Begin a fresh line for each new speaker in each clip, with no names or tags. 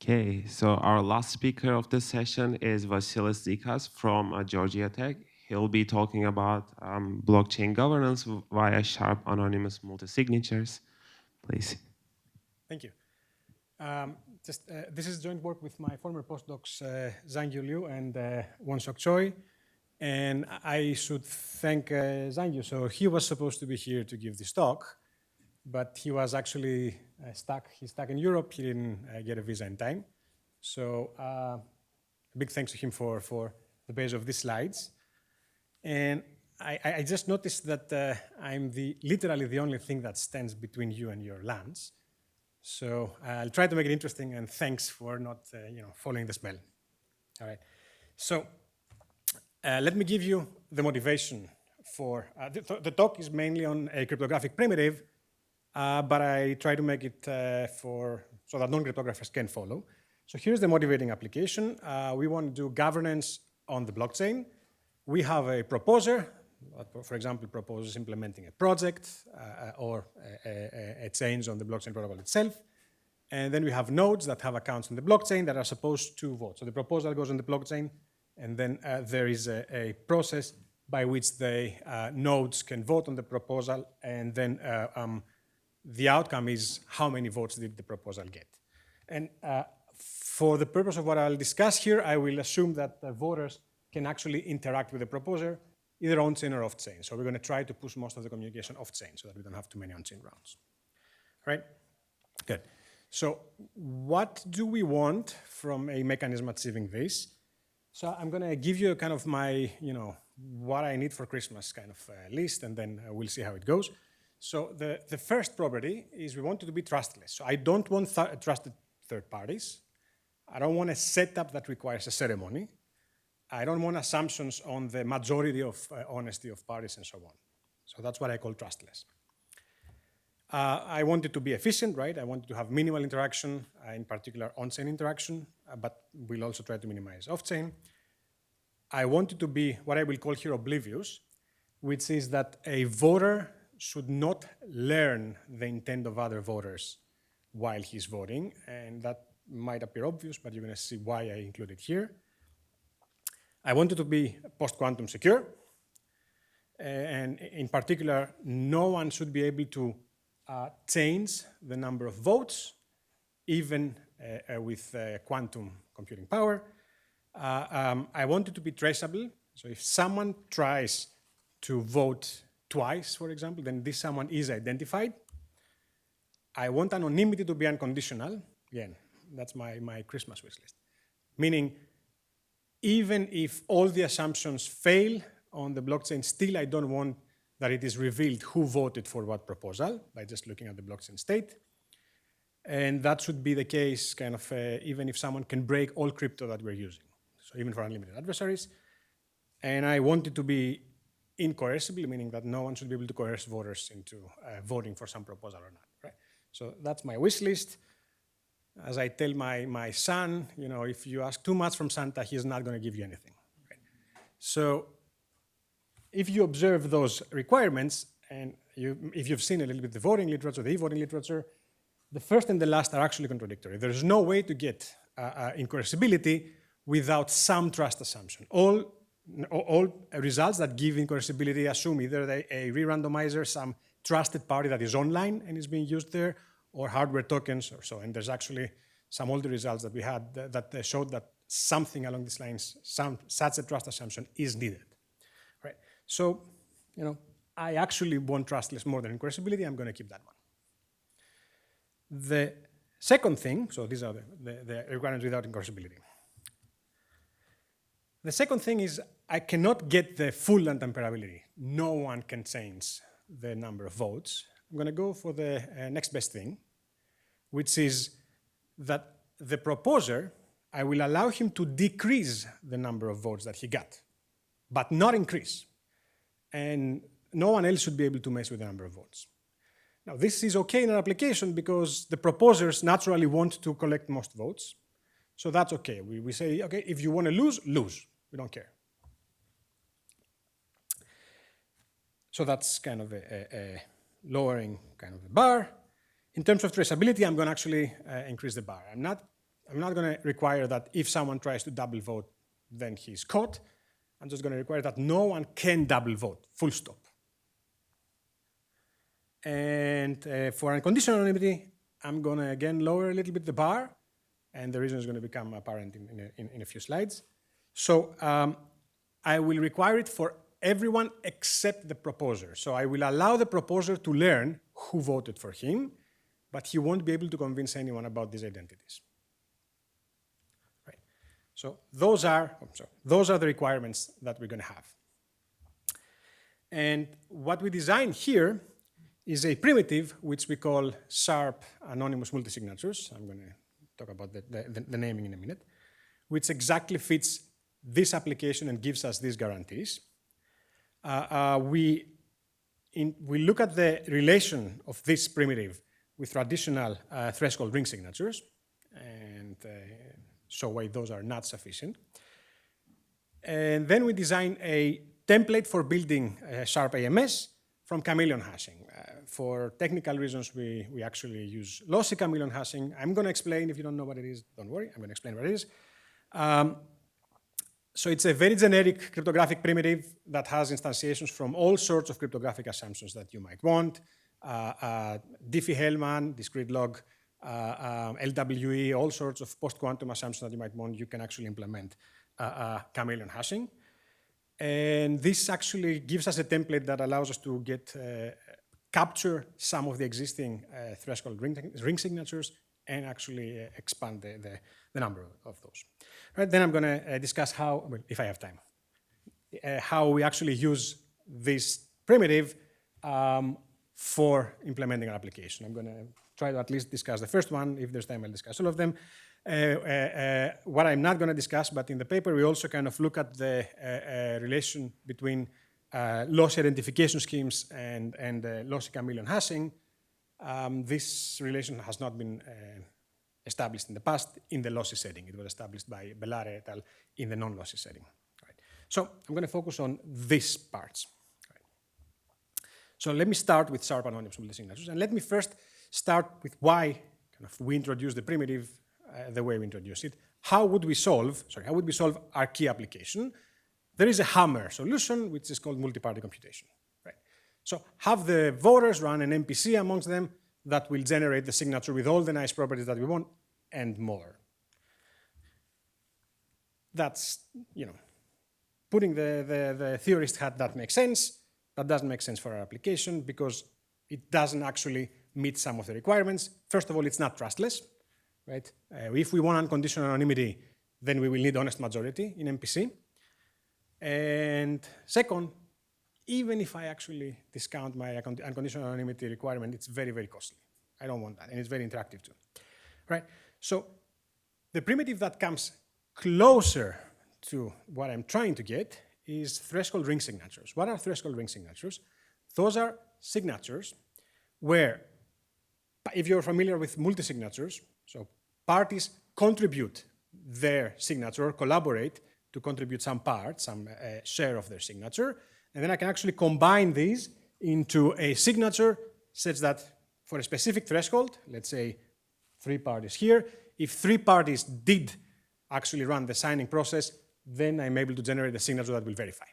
Okay, so our last speaker of this session is Vassilis Zikas from Georgia Tech. He'll be talking about blockchain governance via sharp anonymous multisignatures. Please.
Thank you. This is joint work with my former postdocs, Zhang Liu and Won-Sok Choi. And I should thank Zhang Yu. So he was supposed to be here to give this talk, but he was actually stuck. He's stuck in Europe. He didn't get a visa in time. So a big thanks to him for the base of these slides. And I just noticed that I'm literally the only thing that stands between you and your lands. So I'll try to make it interesting, and thanks for not following the smell. All right. So let me give you the motivation for the talk is mainly on a cryptographic primitive, but I try to make it so that non-cryptographers can follow. So here's the motivating application. We want to do governance on the blockchain. We have a proposer that, for example, proposes implementing a project or a change on the blockchain protocol itself. And then we have nodes that have accounts on the blockchain that are supposed to vote. So the proposal goes on the blockchain, and then there is a process by which the nodes can vote on the proposal, and then the outcome is how many votes did the proposal get. And for the purpose of what I'll discuss here, I will assume that the voters can actually interact with the proposer, either on-chain or off-chain. So we're going to try to push most of the communication off-chain so that we don't have too many on-chain rounds. All right? Good. So what do we want from a mechanism achieving this? So I'm going to give you kind of my, what I need for Christmas kind of list, and then we'll see how it goes. So the first property is we want it to be trustless. So I don't want trusted third parties. I don't want a setup that requires a ceremony. I don't want assumptions on the majority of honesty of parties and so on. So that's what I call trustless. I want it to be efficient, right? I want it to have minimal interaction, in particular on-chain interaction, but we'll also try to minimize off-chain. I want it to be what I will call here oblivious, which is that a voter should not learn the intent of other voters while he's voting, and that might appear obvious, but you're going to see why I include it here. I want it to be post-quantum secure, and in particular, no one should be able to change the number of votes, even with quantum computing power. I want it to be traceable. So if someone tries to vote twice, for example, then this someone is identified. I want anonymity to be unconditional. Again, that's my Christmas wish list. Meaning, even if all the assumptions fail on the blockchain, still I don't want that it is revealed who voted for what proposal by just looking at the blockchain state. And that should be the case kind of even if someone can break all crypto that we're using. So even for unlimited adversaries. And I want it to be incoercible, meaning that no one should be able to coerce voters into voting for some proposal or not, right? So that's my wish list. As I tell my son, if you ask too much from Santa, he's not going to give you anything, right? So if you observe those requirements, and if you've seen a little bit the voting literature, the e-voting literature, the first and the last are actually contradictory. There's no way to get incoercibility without some trust assumption. All results that give incoercibility assume either a re-randomizer, some trusted party that is online and is being used there, or hardware tokens or so. And there's actually some older results that we had that showed that something along these lines, such a trust assumption is needed. Right. So, I actually want trustless more than incoercibility. I'm going to keep that one. The second thing, so these are the requirements without incoercibility. The second thing is I cannot get the full untamperability. No one can change the number of votes. I'm going to go for the next best thing, which is that the proposer, I will allow him to decrease the number of votes that he got, but not increase. And no one else should be able to mess with the number of votes. Now, this is okay in our application because the proposers naturally want to collect most votes. So that's okay. We say, okay, if you want to lose, lose. We don't care. So that's kind of a lowering kind of the bar. In terms of traceability, I'm going to actually increase the bar. I'm not I'm not going to require that if someone tries to double vote, then he's caught. I'm just going to require that no one can double vote, full stop. And for unconditional anonymity, I'm going to again lower a little bit the bar, and the reason is going to become apparent in a few slides. So I will require it for everyone except the proposer. So I will allow the proposer to learn who voted for him, but he won't be able to convince anyone about these identities. Right. So those are the requirements that we're going to have. And what we designed here is a primitive which we call SHARP anonymous multisignatures. I'm going to talk about the naming in a minute, which exactly fits this application and gives us these guarantees. We look at the relation of this primitive with traditional threshold ring signatures and show why those are not sufficient. And then we design a template for building SHARP AMS from chameleon hashing. For technical reasons, we actually use lossy chameleon hashing. I'm going to explain. If you don't know what it is, don't worry. I'm going to explain what it is. So it's a very generic cryptographic primitive that has instantiations from all sorts of cryptographic assumptions that you might want. Diffie-Hellman, discrete log, LWE, all sorts of post-quantum assumptions that you might want. You can actually implement chameleon hashing. And this actually gives us a template that allows us to capture some of the existing threshold ring signatures and actually expand the number of those. Right, then I'm going to discuss how, well, if I have time, how we actually use this primitive for implementing our application. I'm going to try to at least discuss the first one. If there's time, I'll discuss all of them. What I'm not going to discuss, but in the paper, we also kind of look at the relation between lossy identification schemes and lossy chameleon hashing. This relation has not been established in the past in the lossy setting. It was established by Bellare et al. In the non-lossy setting. Right. So I'm going to focus on these parts. Right. So let me start with SHARP anonymous multisignatures, and let me first start with why we introduced the primitive the way we introduced it. How would we solve our key application? There is a hammer solution, which is called multi-party computation. Right? So have the voters run an MPC amongst them that will generate the signature with all the nice properties that we want and more. That's, putting the theorist hat, that makes sense. That doesn't make sense for our application because it doesn't actually meet some of the requirements. First of all, it's not trustless. Right? If we want unconditional anonymity, then we will need honest majority in MPC. And second, even if I actually discount my unconditional anonymity requirement, it's very, very costly. I don't want that, and it's very interactive too. Right? So the primitive that comes closer to what I'm trying to get is threshold ring signatures. What are threshold ring signatures? Those are signatures where, if you're familiar with multisignatures, so parties contribute their signature or collaborate to contribute some part, some share of their signature, and then I can actually combine these into a signature such that for a specific threshold, let's say 3 parties here, if 3 parties did actually run the signing process, then I'm able to generate a signature that will verify.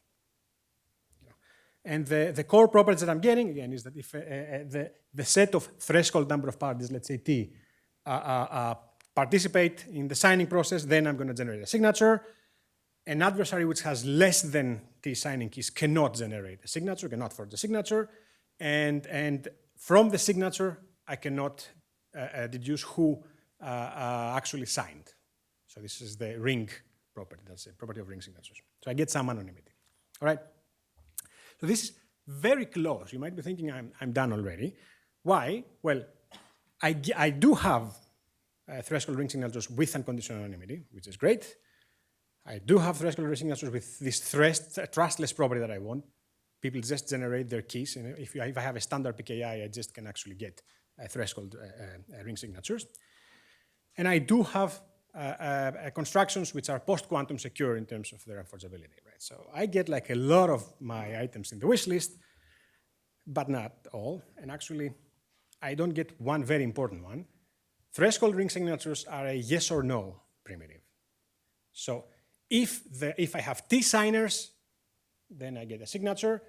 And the core properties that I'm getting, again, is that if the set of threshold number of parties, let's say T, participate in the signing process, then I'm going to generate a signature. An adversary which has less than T signing keys cannot generate a signature, cannot forge a signature. And from the signature, I cannot deduce who actually signed. So this is the ring property. That's the property of ring signatures. So I get some anonymity. All right? So this is very close. You might be thinking I'm done already. Why? Well, I do have threshold ring signatures with unconditional anonymity, which is great. I do have threshold ring signatures with this trustless property that I want. People just generate their keys. And if I have a standard PKI, I just can actually get threshold ring signatures. And I do have constructions which are post-quantum secure in terms of their enforceability. Right? So I get like a lot of my items in the wish list, but not all. And actually, I don't get one very important one. threshold ring signatures are a yes or no primitive. So if I have T signers, then I get a signature.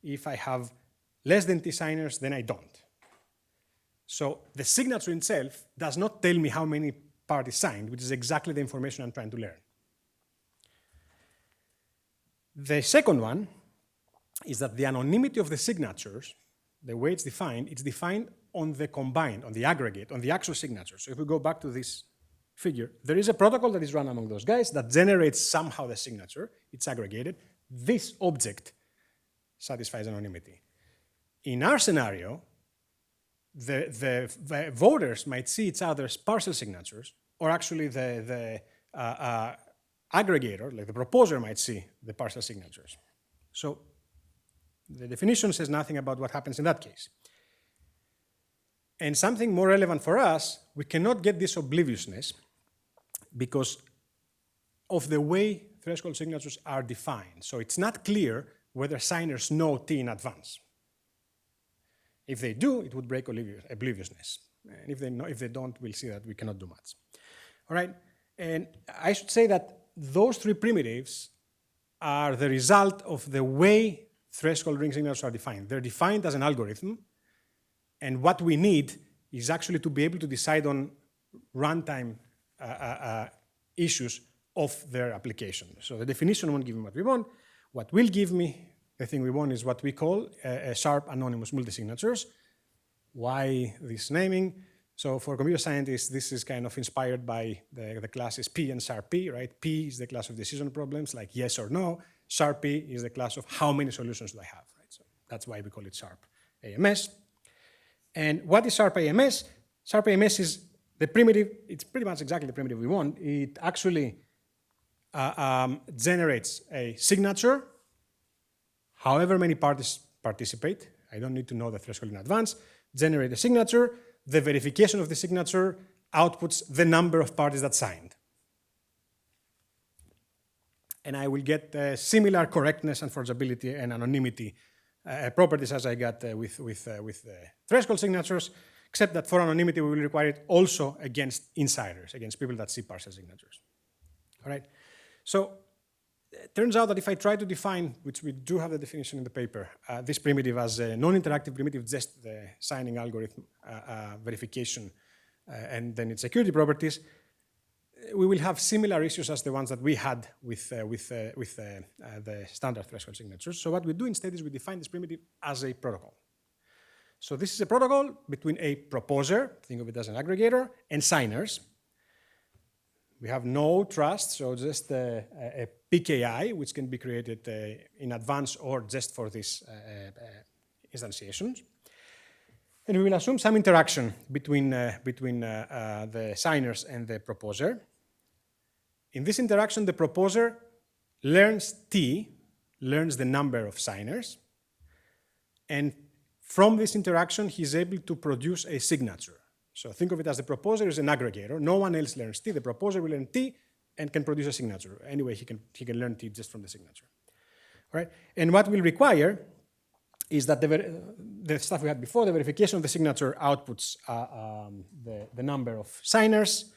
If I have less than T signers, then I don't. So the signature itself does not tell me how many parties signed, which is exactly the information I'm trying to learn. The second one is that the anonymity of the signatures, the way it's defined on the combined, on the aggregate, on the actual signature. So if we go back to this figure, there is a protocol that is run among those guys that generates somehow the signature. It's aggregated. This object satisfies anonymity. In our scenario, the voters might see each other's partial signatures, or actually the aggregator, like the proposer, might see the partial signatures. So the definition says nothing about what happens in that case. And something more relevant for us, we cannot get this obliviousness because of the way threshold signatures are defined. So it's not clear whether signers know T in advance. If they do, it would break obliviousness. And if they don't, we'll see that we cannot do much. All right, and I should say that those three primitives are the result of the way threshold ring signatures are defined. They're defined as an algorithm, and what we need is actually to be able to decide on runtime issues of their application. So the definition won't give me what we want. What will give me the thing we want is what we call sharp anonymous multisignatures. Why this naming? So for computer scientists, this is kind of inspired by the classes P and sharp P, right? P is the class of decision problems, like yes or no. Sharp P is the class of how many solutions do I have, right? So that's why we call it sharp AMS. And what is sharp AMS? Sharp AMS is the primitive, it's pretty much exactly the primitive we want. It actually generates a signature, however many parties participate. I don't need to know the threshold in advance. Generate a signature. The verification of the signature outputs the number of parties that signed. And I will get similar correctness and forgeability and anonymity properties as I got with the threshold signatures, except that for anonymity we will require it also against insiders, against people that see partial signatures. All right. So it turns out that if I try to define, which we do have the definition in the paper, this primitive as a non-interactive primitive, just the signing algorithm verification and then its security properties, we will have similar issues as the ones that we had with the standard threshold signatures. So what we do instead is we define this primitive as a protocol. So this is a protocol between a proposer, think of it as an aggregator, and signers. We have no trust, so just a PKI, which can be created in advance or just for these instantiations. And we will assume some interaction between the signers and the proposer. In this interaction, the proposer learns T, learns the number of signers, and from this interaction, he's able to produce a signature. So think of it as the proposer is an aggregator. No one else learns T. The proposer will learn T and can produce a signature. Anyway, he can learn T just from the signature. All right? And what we'll require is that the stuff we had before, the verification of the signature outputs the number of signers.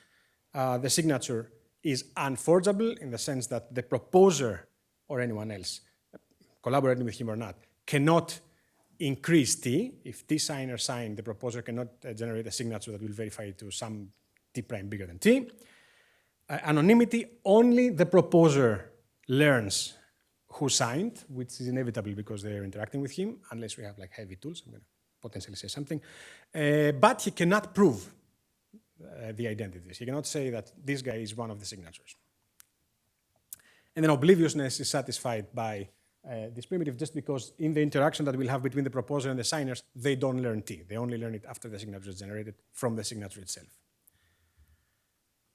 The signature is unforgeable in the sense that the proposer or anyone else, collaborating with him or not, cannot increase T. If T signers sign, the proposer cannot generate a signature that will verify it to some T prime bigger than T. Anonymity, only the proposer learns who signed, which is inevitable because they're interacting with him, unless we have like heavy tools. I'm going to potentially say something. But he cannot prove the identities. He cannot say that this guy is one of the signatures. And then obliviousness is satisfied by this primitive just because in the interaction that we'll have between the proposer and the signers, they don't learn T. They only learn it after the signature is generated from the signature itself.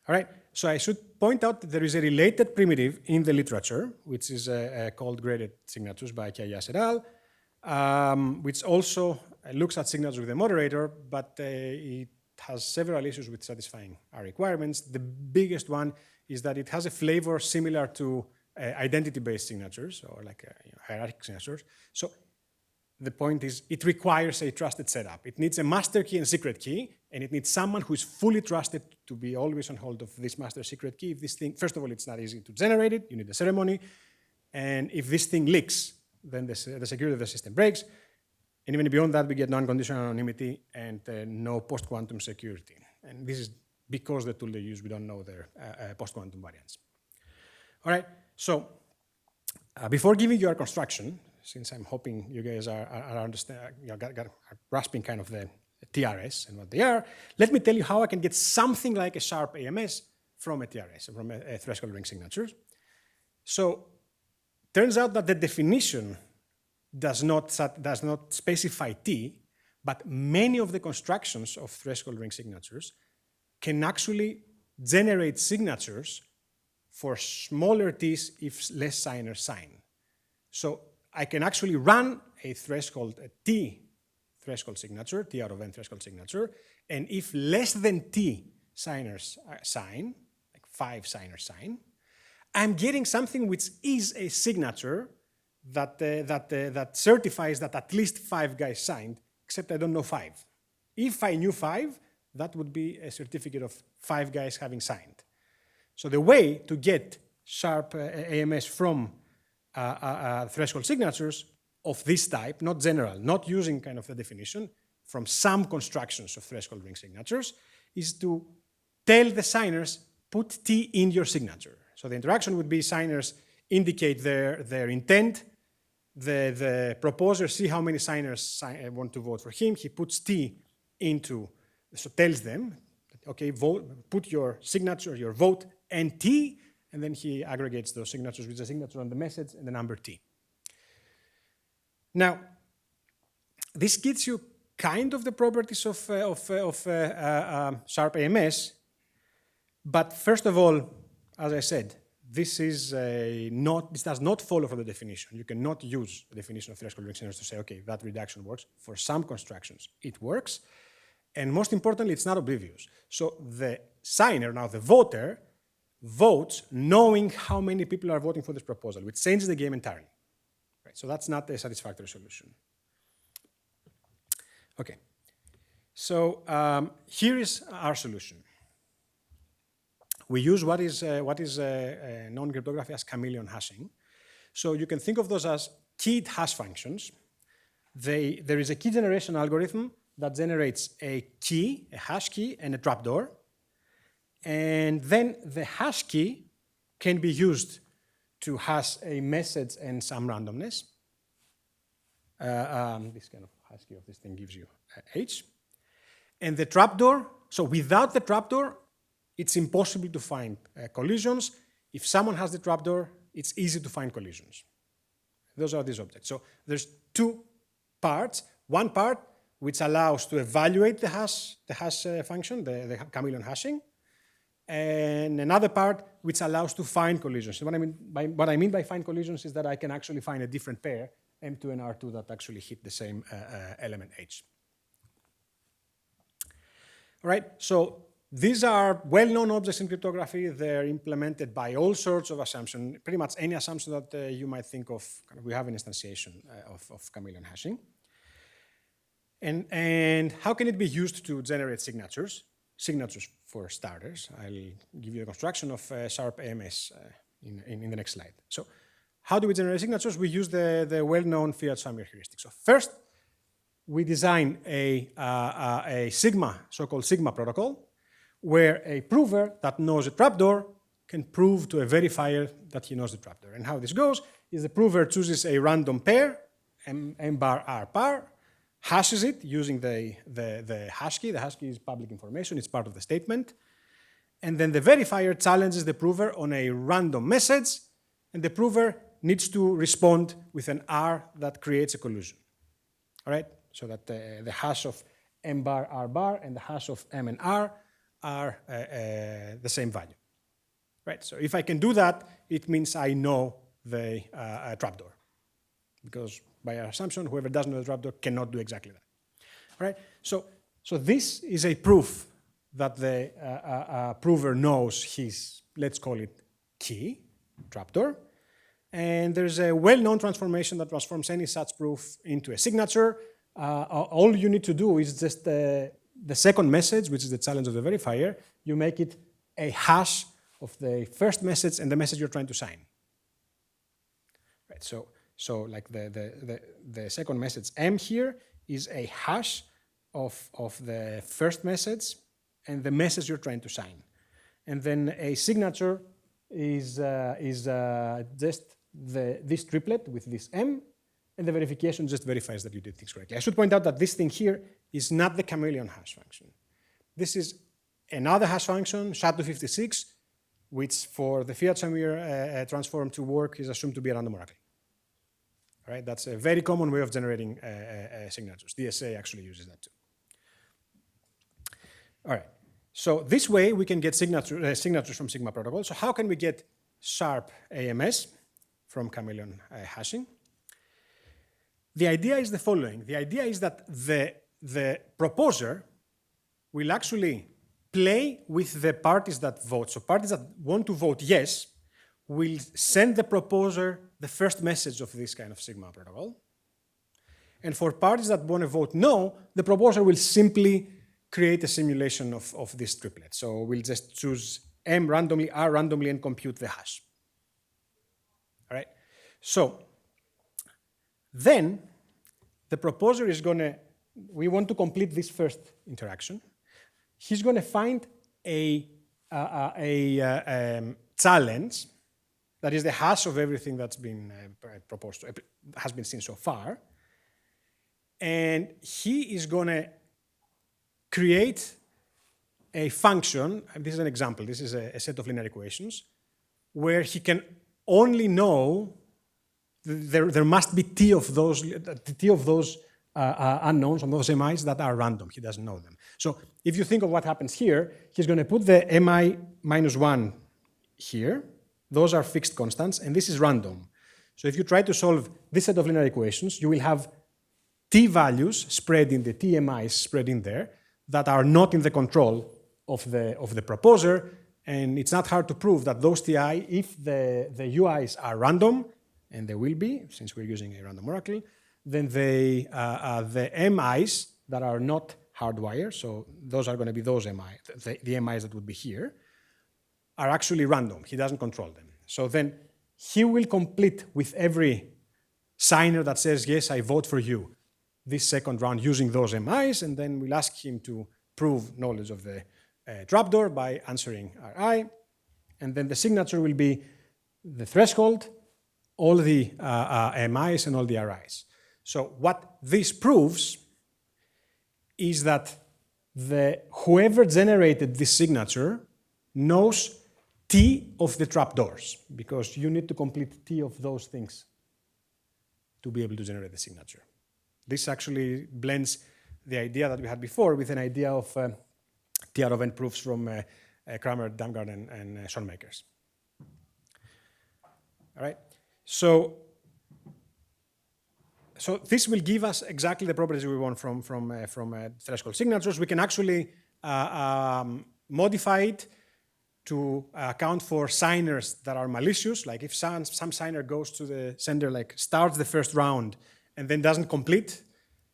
All right, so I should point out that there is a related primitive in the literature, which is called graded signatures by Kayas et al., which also looks at signatures with a moderator, but it has several issues with satisfying our requirements. The biggest one is that it has a flavor similar to identity-based signatures or like hierarchical signatures. So the point is it requires a trusted setup. It needs a master key and secret key, and it needs someone who is fully trusted to be always on hold of this master secret key. If this thing, first of all, it's not easy to generate it, you need a ceremony, and if this thing leaks, then the security of the system breaks, and even beyond that, we get non-conditional anonymity and no post-quantum security. And this is because the tool they use, we don't know their post-quantum variants. All right, so before giving you our construction, since I'm hoping you guys are grasping kind of the TRS and what they are, let me tell you how I can get something like a sharp AMS from a TRS, from a threshold ring signatures. So turns out that the definition does not specify T, but many of the constructions of threshold ring signatures can actually generate signatures for smaller T's if less signers sign. So I can actually run a threshold, a T threshold signature, T out of N threshold signature, and if less than T signers sign, like 5 signers sign, I'm getting something which is a signature that certifies that at least 5 guys signed, except I don't know 5. If I knew 5, that would be a certificate of 5 guys having signed. So the way to get sharp AMS from threshold signatures of this type, not general, not using kind of the definition, from some constructions of threshold ring signatures, is to tell the signers, put T in your signature. So the interaction would be signers indicate their intent, the proposer see how many signers want to vote for him, he puts T into, so tells them, okay, vote, put your signature, your vote, and T, and then he aggregates those signatures with the signature on the message and the number T. Now, this gives you kind of the properties of sharp AMS, but first of all, as I said, this does not follow from the definition. You cannot use the definition of threshold ring signatures to say, okay, that reduction works. For some constructions, it works. And most importantly, it's not oblivious. So the signer, now the voter, votes knowing how many people are voting for this proposal, which changes the game entirely. Right, so that's not a satisfactory solution. Okay, so here is our solution. We use what is known in cryptography as chameleon hashing. So you can think of those as keyed hash functions. There is a key generation algorithm that generates a key, a hash key, and a trapdoor. And then the hash key can be used to hash a message and some randomness. This kind of hash key of this thing gives you H. And the trapdoor, so without the trapdoor, it's impossible to find collisions. If someone has the trapdoor, it's easy to find collisions. Those are these objects. So there's 2 parts. One part which allows to evaluate the hash function, the chameleon hashing, and another part which allows to find collisions. So what I mean by find collisions is that I can actually find a different pair, M2 and R2, that actually hit the same element H. All right, so these are well-known objects in cryptography. They're implemented by all sorts of assumptions, pretty much any assumption that you might think of. We have an instantiation of chameleon hashing. And how can it be used to generate signatures? Signatures for starters. I'll give you a construction of sharp AMS in the next slide. So how do we generate signatures? We use the well-known Fiat-Shamir heuristic. So first, we design a sigma, so-called sigma protocol, where a prover that knows a trapdoor can prove to a verifier that he knows the trapdoor. And how this goes is the prover chooses a random pair, M bar R bar, hashes it using the hash key. The hash key is public information, it's part of the statement. And then the verifier challenges the prover on a random message, and the prover needs to respond with an R that creates a collusion. All right, so that the hash of M bar R bar and the hash of M and R are the same value. Right, so if I can do that, it means I know the trapdoor. Because by our assumption, whoever doesn't know the trapdoor cannot do exactly that. All right, so this is a proof that the prover knows his, let's call it, key, trapdoor. And there's a well-known transformation that transforms any such proof into a signature. All you need to do is just the second message, which is the challenge of the verifier. You make it a hash of the first message and the message you're trying to sign. Right, so like the second message M here is a hash of the first message and the message you're trying to sign. And then a signature is just this triplet with this M, and the verification just verifies that you did things correctly. I should point out that this thing here is not the chameleon hash function. This is another hash function, SHA-256, which for the Fiat-Shamir transform to work is assumed to be a random oracle. All right, that's a very common way of generating signatures. DSA actually uses that too. All right, so this way we can get signatures from Sigma protocol. So how can we get sharp AMS from chameleon hashing? The idea is the following. The idea is that the proposer will actually play with the parties that vote. So parties that want to vote yes will send the proposer the first message of this kind of Sigma protocol. And for parties that want to vote no, the proposer will simply create a simulation of this triplet. So we'll just choose M randomly, R randomly, and compute the hash. All right? So then the proposer is going to, we want to complete this first interaction. He's going to find a challenge that is the hash of everything that's been proposed, has been seen so far. And he is going to create a function, and this is an example, this is a set of linear equations, where he can only know there must be T of those unknowns, on those MIs that are random. He doesn't know them. So if you think of what happens here, he's going to put the MI minus 1 here. Those are fixed constants, and this is random. So if you try to solve this set of linear equations, you will have T values spread in the TMIs spread in there that are not in the control of the proposer, and it's not hard to prove that those TI, if the UIs are random, and they will be, since we're using a random oracle, then the MIs that are not hardwired, so those are going to be those MI, the MIs that would be here, are actually random. He doesn't control them. So then he will complete with every signer that says, yes, I vote for you, this second round using those MIs, and then we'll ask him to prove knowledge of the trapdoor by answering RI, and then the signature will be the threshold, all the MIs and all the RIs. So what this proves is that whoever generated this signature knows T of the trapdoors, because you need to complete T of those things to be able to generate the signature. This actually blends the idea that we had before with an idea of TR of n proofs from Kramer, Damgard, and Schoenmakers. All right. So this will give us exactly the properties we want from threshold signatures. We can actually modify it to account for signers that are malicious. Like if some signer goes to the sender, like starts the first round and then doesn't complete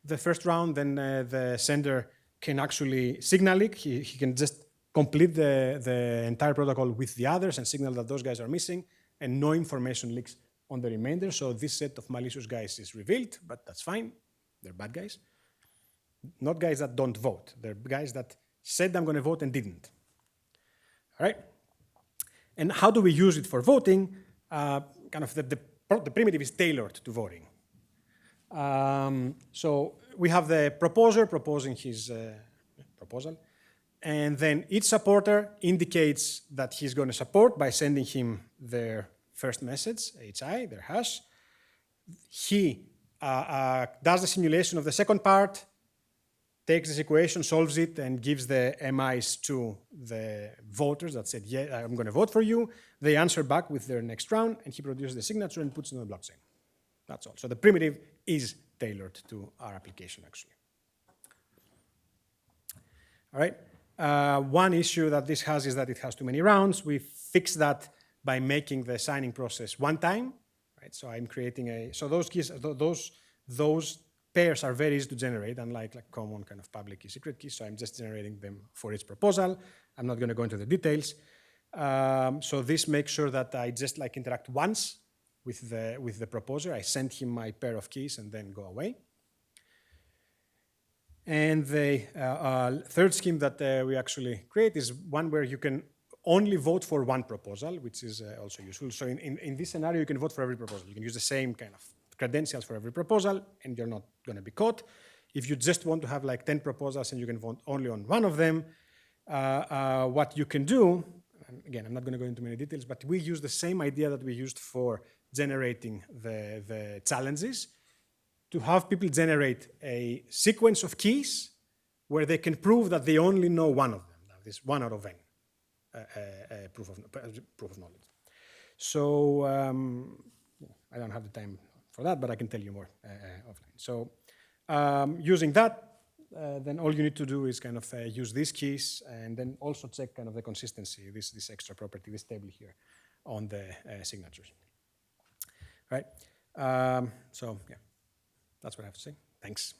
the first round, then the sender can actually signal leak. He can just complete the entire protocol with the others and signal that those guys are missing, and no information leaks on the remainder. So this set of malicious guys is revealed, but that's fine. They're bad guys. Not guys that don't vote. They're guys that said I'm going to vote and didn't. All right? And how do we use it for voting? Kind of the primitive is tailored to voting. So we have the proposer proposing his proposal, and then each supporter indicates that he's going to support by sending him their first message, HI, their hash. He does the simulation of the second part, takes this equation, solves it, and gives the MIs to the voters that said, yeah, I'm going to vote for you. They answer back with their next round, and he produces the signature and puts it on the blockchain. That's all. So the primitive is tailored to our application, actually. All right. One issue that this has is that it has too many rounds. We fix that by making the signing process one time. right? So I'm creating so those keys, those pairs are very easy to generate, unlike like common kind of public key, secret keys. So I'm just generating them for each proposal. I'm not going to go into the details. So this makes sure that I just like interact once with the proposer. I send him my pair of keys and then go away. And the third scheme that we actually create is one where you can only vote for one proposal, which is also useful. So in this scenario, you can vote for every proposal. You can use the same kind of credentials for every proposal, and you're not going to be caught. If you just want to have like 10 proposals and you can vote only on one of them, what you can do, and again, I'm not going to go into many details, but we use the same idea that we used for generating the challenges to have people generate a sequence of keys where they can prove that they only know one of them. Now, this 1 out of n proof of knowledge. So I don't have the time for that, but I can tell you more offline. So using that, then all you need to do is kind of use these keys and then also check kind of the consistency, this extra property, this table here on the signatures. Right? So yeah, that's what I have to say. Thanks.